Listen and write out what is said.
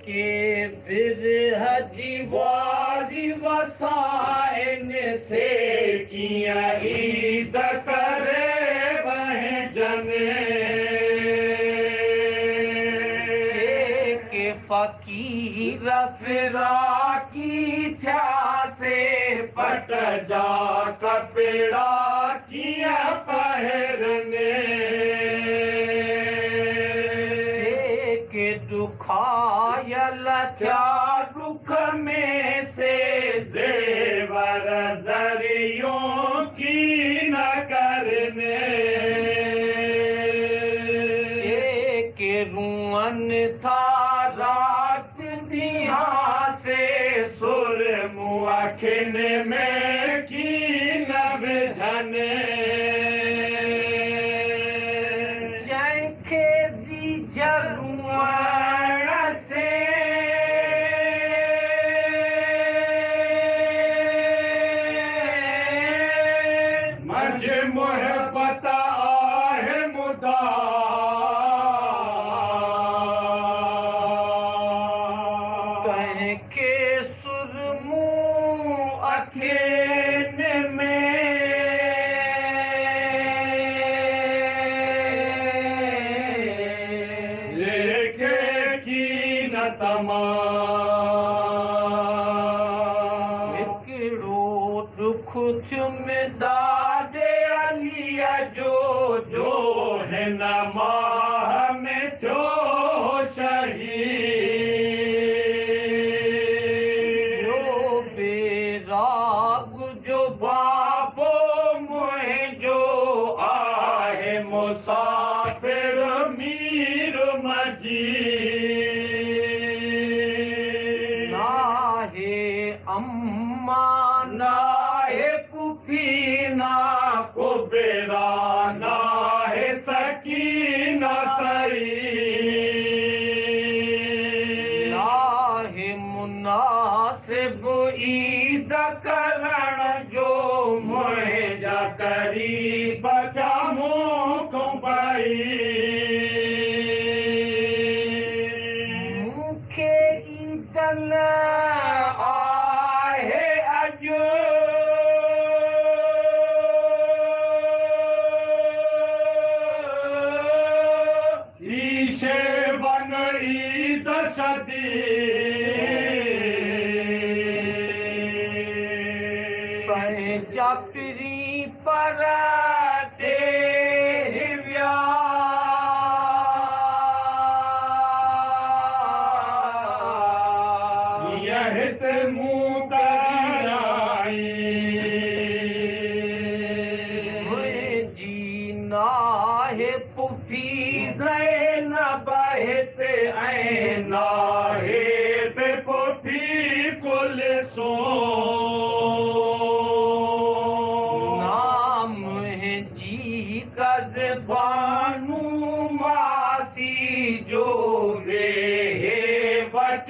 के बिरह जी वारी वसाइन से किया ईद करे वह जने के फकीर फिरा की थया से पट जा कपड़ा किया पहरने के दुखायल चा दुख में से जेवर जरियों की न करने के रुअन था रात दिया से सुर मुआखिन में की न बिझने जैखे दी जरुआ से मज मोहब्बत आहे मुदा के सुरमू अखिन में लेके की न तमा हिकिड़ो दुख चुमदादे अलिया जो हिन माह में थियो शहीद राग जो बाबो मुझो आहे मुसाफिर मीर मजी नाहे अम्मा नाहे कुफी ना कुबेरा नाहे सकीना सई नाहे मुनासिब ईद करण जो मुझा करीब जामो कुंबाई मुखे ईदन आहे अजो ईशे बन ईद सदी चापरी पर देव्या यहित मुँह कराई जीना है पुफी ज़ैनब हित ऐं नाहे बे पुफी कुल सो बानू मासी जो वे बट